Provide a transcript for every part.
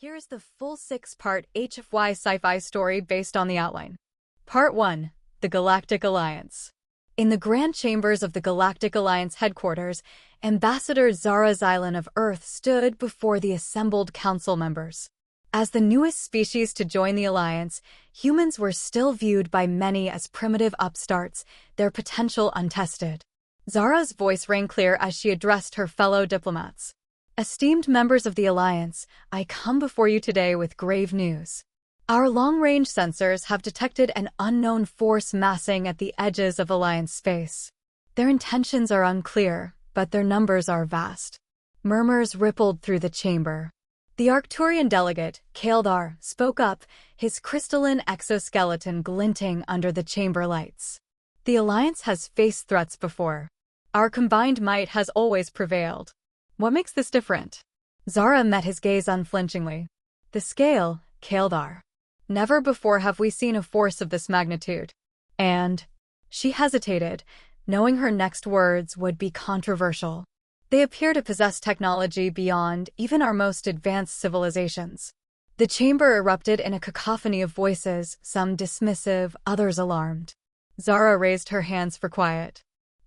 Here's the full 6-part HFY Sci-Fi story based on the outline. Part 1. The Galactic Alliance. In the Grand Chambers of the Galactic Alliance headquarters, Ambassador Zara Xylan of Earth stood before the assembled council members. As the newest species to join the Alliance, humans were still viewed by many as primitive upstarts, their potential untested. Zara's voice rang clear as she addressed her fellow diplomats. Esteemed members of the Alliance, I come before you today with grave news. Our long-range sensors have detected an unknown force massing at the edges of Alliance space. Their intentions are unclear, but their numbers are vast. Murmurs rippled through the chamber. The Arcturian delegate, Kaeldar, spoke up, his crystalline exoskeleton glinting under the chamber lights. The Alliance has faced threats before. Our combined might has always prevailed. What makes this different? Zara met his gaze unflinchingly. The scale, Kaeldar. Never before have we seen a force of this magnitude. And she hesitated, knowing her next words would be controversial. They appear to possess technology beyond even our most advanced civilizations. The chamber erupted in a cacophony of voices, some dismissive, others alarmed. Zara raised her hands for quiet.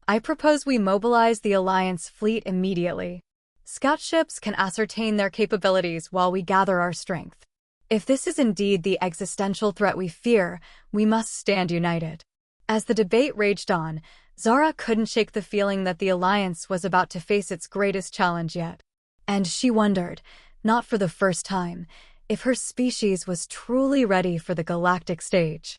I propose we mobilize the Alliance fleet immediately. Scout ships can ascertain their capabilities while we gather our strength. If this is indeed the existential threat we fear, we must stand united. As the debate raged on, Zara couldn't shake the feeling that the Alliance was about to face its greatest challenge yet. And she wondered, not for the first time, if her species was truly ready for the galactic stage.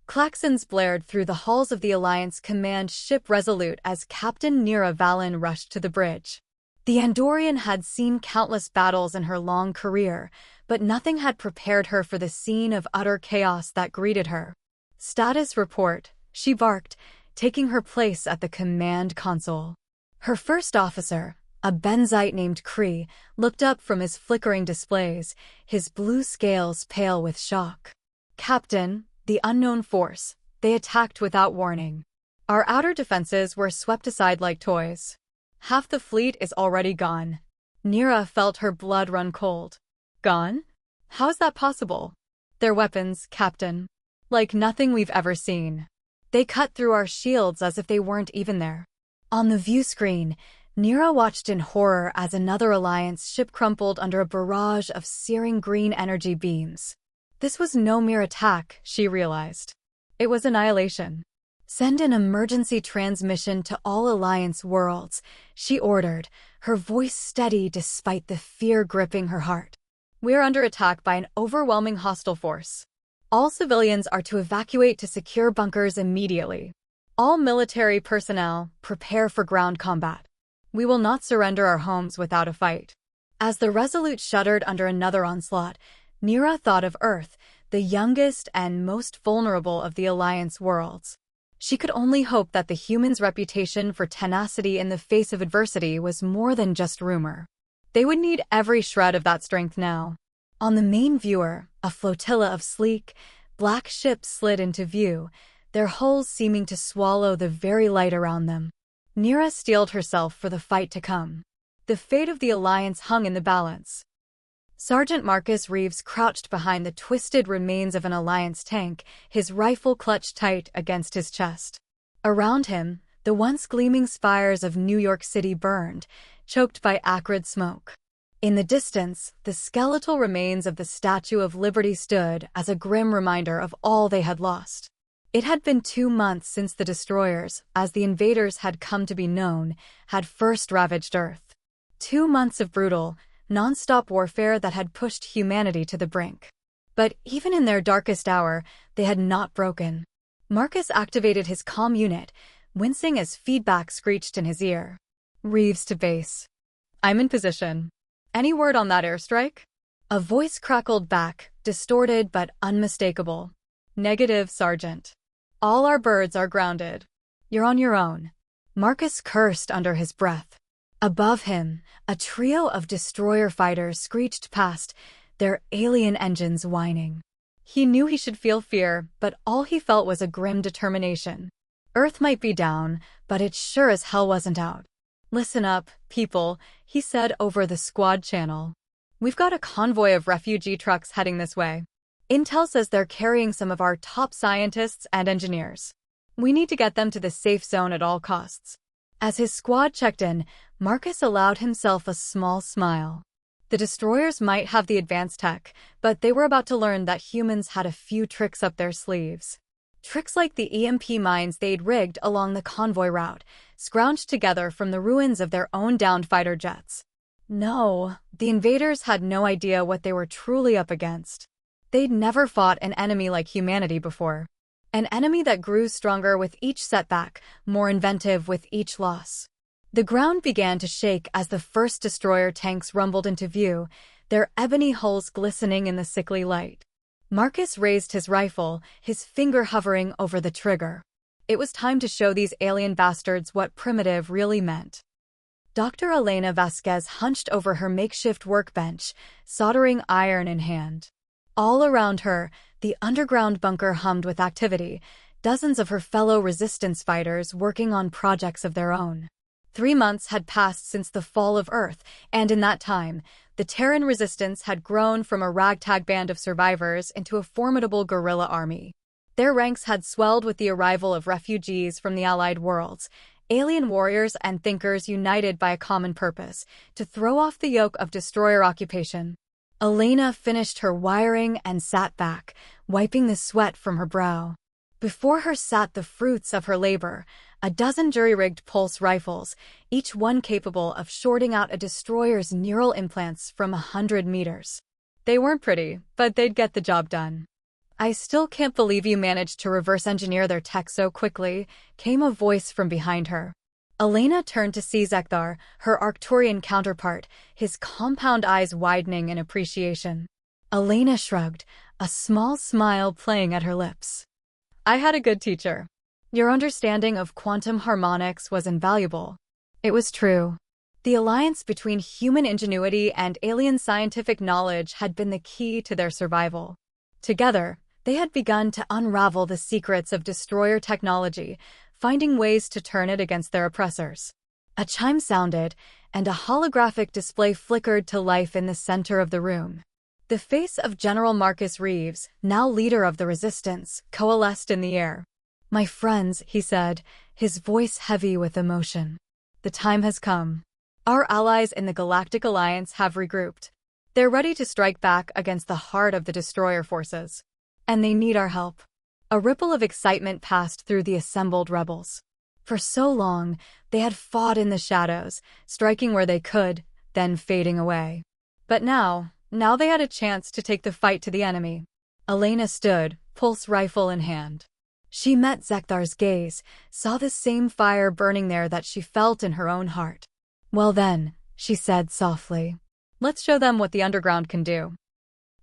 Klaxons blared through the halls of the Alliance command ship Resolute as Captain Nira Valen rushed to the bridge. The Andorian had seen countless battles in her long career, but nothing had prepared her for the scene of utter chaos that greeted her. Status report, she barked, taking her place at the command console. Her first officer, a Benzite named Kree, looked up from his flickering displays, his blue scales pale with shock. Captain, the unknown force, they attacked without warning. Our outer defenses were swept aside like toys. Half the fleet is already gone. Nira felt her blood run cold. Gone? How is that possible? Their weapons, Captain. Like nothing we've ever seen. They cut through our shields as if they weren't even there. On the view screen, Nira watched in horror as another Alliance ship crumpled under a barrage of searing green energy beams. This was no mere attack, she realized. It was annihilation. Send an emergency transmission to all Alliance worlds, she ordered, her voice steady despite the fear gripping her heart. We're under attack by an overwhelming hostile force. All civilians are to evacuate to secure bunkers immediately. All military personnel, prepare for ground combat. We will not surrender our homes without a fight. As the Resolute shuddered under another onslaught, Nira thought of Earth, the youngest and most vulnerable of the Alliance worlds. She could only hope that the humans' reputation for tenacity in the face of adversity was more than just rumor. They would need every shred of that strength now. On the main viewer, a flotilla of sleek, black ships slid into view, their hulls seeming to swallow the very light around them. Nira steeled herself for the fight to come. The fate of the Alliance hung in the balance. Sergeant Marcus Reeves crouched behind the twisted remains of an Alliance tank, his rifle clutched tight against his chest. Around him, the once gleaming spires of New York City burned, choked by acrid smoke. In the distance, the skeletal remains of the Statue of Liberty stood as a grim reminder of all they had lost. It had been 2 months since the destroyers, as the invaders had come to be known, had first ravaged Earth. 2 months of brutal, non-stop warfare that had pushed humanity to the brink. But even in their darkest hour, they had not broken. Marcus activated his comm unit, wincing as feedback screeched in his ear. Reeves to base. I'm in position. Any word on that airstrike? A voice crackled back, distorted but unmistakable. Negative, Sergeant. All our birds are grounded. You're on your own. Marcus cursed under his breath. Above him, a trio of destroyer fighters screeched past, their alien engines whining. He knew he should feel fear, but all he felt was a grim determination. Earth might be down, but it sure as hell wasn't out. Listen up, people, he said over the squad channel. We've got a convoy of refugee trucks heading this way. Intel says they're carrying some of our top scientists and engineers. We need to get them to the safe zone at all costs." As his squad checked in, Marcus allowed himself a small smile. The destroyers might have the advanced tech, but they were about to learn that humans had a few tricks up their sleeves. Tricks like the EMP mines they'd rigged along the convoy route, scrounged together from the ruins of their own downed fighter jets. No, the invaders had no idea what they were truly up against. They'd never fought an enemy like humanity before. An enemy that grew stronger with each setback, more inventive with each loss. The ground began to shake as the first destroyer tanks rumbled into view, their ebony hulls glistening in the sickly light. Marcus raised his rifle, his finger hovering over the trigger. It was time to show these alien bastards what primitive really meant. Dr. Elena Vasquez hunched over her makeshift workbench, soldering iron in hand. All around her, the underground bunker hummed with activity, dozens of her fellow resistance fighters working on projects of their own. 3 months had passed since the fall of Earth, and in that time, the Terran resistance had grown from a ragtag band of survivors into a formidable guerrilla army. Their ranks had swelled with the arrival of refugees from the Allied worlds, alien warriors and thinkers united by a common purpose, to throw off the yoke of destroyer occupation. Elena finished her wiring and sat back, wiping the sweat from her brow. Before her sat the fruits of her labor, a dozen jury-rigged pulse rifles, each one capable of shorting out a destroyer's neural implants from 100 meters. They weren't pretty, but they'd get the job done. "I still can't believe you managed to reverse-engineer their tech so quickly," came a voice from behind her. Elena turned to see Zekthar, her Arcturian counterpart, his compound eyes widening in appreciation. Elena shrugged, a small smile playing at her lips. "I had a good teacher. Your understanding of quantum harmonics was invaluable." It was true. The alliance between human ingenuity and alien scientific knowledge had been the key to their survival. Together, they had begun to unravel the secrets of destroyer technology, finding ways to turn it against their oppressors. A chime sounded, and a holographic display flickered to life in the center of the room. The face of General Marcus Reeves, now leader of the resistance, coalesced in the air. "My friends," he said, his voice heavy with emotion. "The time has come. Our allies in the Galactic Alliance have regrouped. They're ready to strike back against the heart of the destroyer forces. And they need our help." A ripple of excitement passed through the assembled rebels. For so long, they had fought in the shadows, striking where they could, then fading away. But now they had a chance to take the fight to the enemy. Elena stood, pulse rifle in hand. She met Zekthar's gaze, saw the same fire burning there that she felt in her own heart. "Well then," she said softly, "let's show them what the underground can do."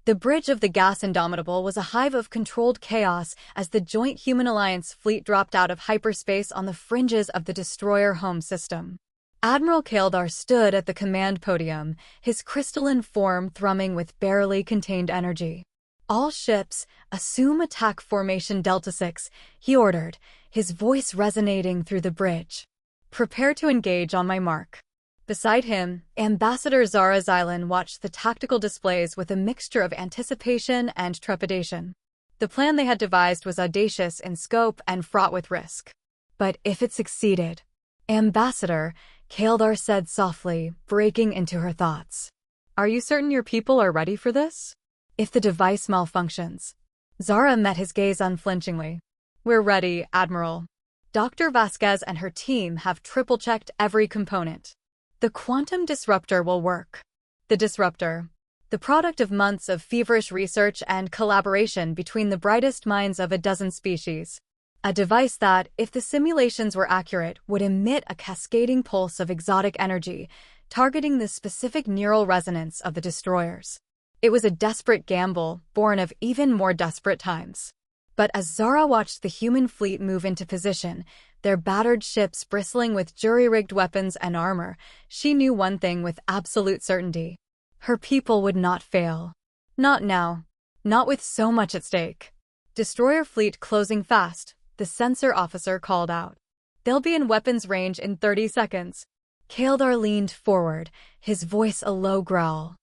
The bridge of the gas Indomitable was a hive of controlled chaos as the joint Human Alliance fleet dropped out of hyperspace on the fringes of the destroyer home system. Admiral Kaeldar stood at the command podium, his crystalline form thrumming with barely contained energy. "All ships, assume attack formation Delta 6, he ordered, his voice resonating through the bridge. "Prepare to engage on my mark." Beside him, Ambassador Zara Xylan watched the tactical displays with a mixture of anticipation and trepidation. The plan they had devised was audacious in scope and fraught with risk. But if it succeeded, "Ambassador," Kaeldar said softly, breaking into her thoughts. "Are you certain your people are ready for this? If the device malfunctions?" Zara met his gaze unflinchingly. "We're ready, Admiral. Dr. Vasquez and her team have triple-checked every component. The quantum disruptor will work." The disruptor, the product of months of feverish research and collaboration between the brightest minds of a dozen species. A device that, if the simulations were accurate, would emit a cascading pulse of exotic energy, targeting the specific neural resonance of the destroyers. It was a desperate gamble, born of even more desperate times. But as Zara watched the human fleet move into position, their battered ships bristling with jury-rigged weapons and armor, she knew one thing with absolute certainty. Her people would not fail. Not now. Not with so much at stake. "Destroyer fleet closing fast," the sensor officer called out. "They'll be in weapons range in 30 seconds. Kaeldar leaned forward, his voice a low growl.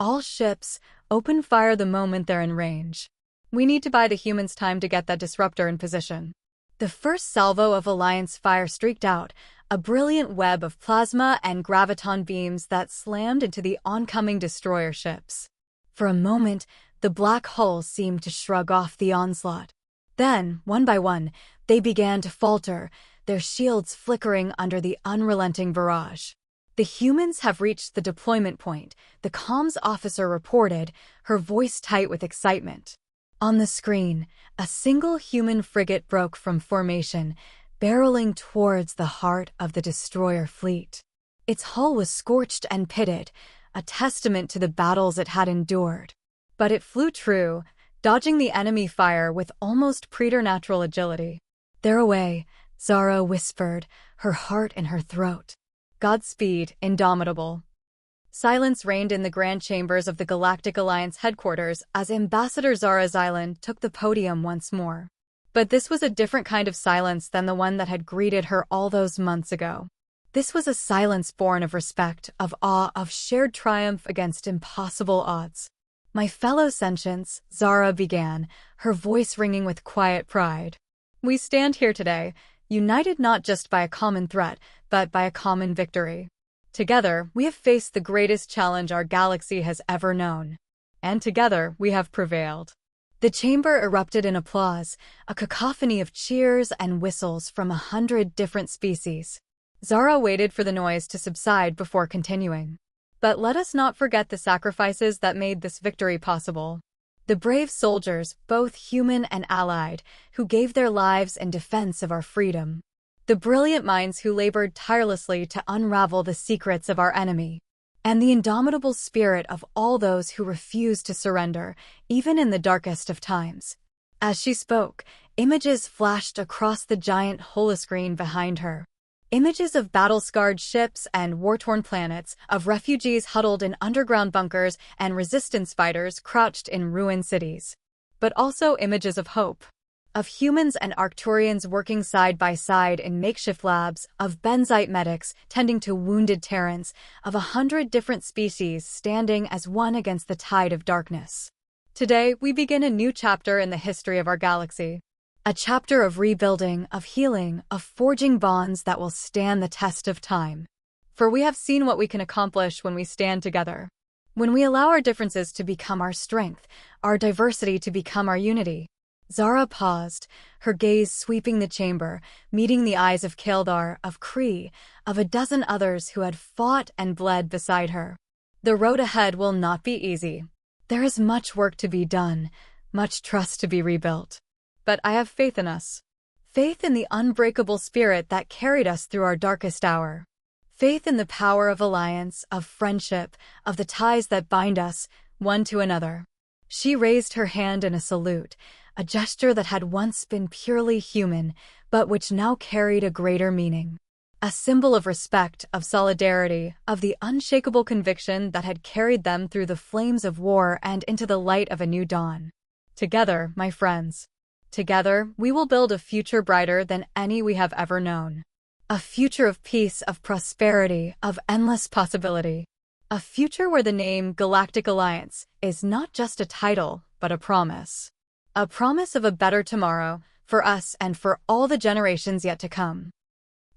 All ships, open fire the moment they're in range. We need to buy the humans time to get that disruptor in position. The first salvo of Alliance fire streaked out, a brilliant web of plasma and graviton beams that slammed into the oncoming destroyer ships. For a moment, the black hulls seemed to shrug off the onslaught. Then, one by one, they began to falter, their shields flickering under the unrelenting barrage. The humans have reached the deployment point, the comms officer reported, her voice tight with excitement. On the screen, a single human frigate broke from formation, barreling towards the heart of the destroyer fleet. Its hull was scorched and pitted, a testament to the battles it had endured. But it flew true, dodging the enemy fire with almost preternatural agility. "They're away," Zara whispered, her heart in her throat. "Godspeed, Indomitable." Silence reigned in the grand chambers of the Galactic Alliance headquarters as Ambassador Zara Zyland took the podium once more. But this was a different kind of silence than the one that had greeted her all those months ago. This was a silence born of respect, of awe, of shared triumph against impossible odds. "My fellow sentients," Zara began, her voice ringing with quiet pride. "We stand here today, united not just by a common threat, but by a common victory. Together, we have faced the greatest challenge our galaxy has ever known. And together, we have prevailed." The chamber erupted in applause, a cacophony of cheers and whistles from 100 different species. Zara waited for the noise to subside before continuing. "But let us not forget the sacrifices that made this victory possible. The brave soldiers, both human and allied, who gave their lives in defense of our freedom. The brilliant minds who labored tirelessly to unravel the secrets of our enemy. And the indomitable spirit of all those who refused to surrender, even in the darkest of times." As she spoke, images flashed across the giant holoscreen behind her. Images of battle-scarred ships and war-torn planets, of refugees huddled in underground bunkers and resistance fighters crouched in ruined cities. But also images of hope. Of humans and Arcturians working side by side in makeshift labs, of Benzite medics tending to wounded Terrans, of 100 different species standing as one against the tide of darkness. Today, we begin a new chapter in the history of our galaxy. A chapter of rebuilding, of healing, of forging bonds that will stand the test of time. For we have seen what we can accomplish when we stand together. When we allow our differences to become our strength, our diversity to become our unity. Zara paused, her gaze sweeping the chamber, meeting the eyes of Kildar, of Kree, of a dozen others who had fought and bled beside her. The road ahead will not be easy. There is much work to be done, much trust to be rebuilt. But I have faith in us. Faith in the unbreakable spirit that carried us through our darkest hour. Faith in the power of alliance, of friendship, of the ties that bind us, one to another. She raised her hand in a salute, a gesture that had once been purely human, but which now carried a greater meaning. A symbol of respect, of solidarity, of the unshakable conviction that had carried them through the flames of war and into the light of a new dawn. Together, my friends. Together, we will build a future brighter than any we have ever known. A future of peace, of prosperity, of endless possibility. A future where the name Galactic Alliance is not just a title, but a promise. A promise of a better tomorrow, for us and for all the generations yet to come.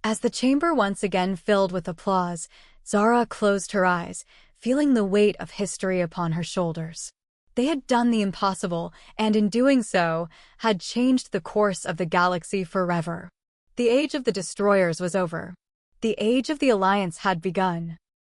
As the chamber once again filled with applause, Zara closed her eyes, feeling the weight of history upon her shoulders. They had done the impossible, and in doing so, had changed the course of the galaxy forever. The age of the destroyers was over. The age of the Alliance had begun.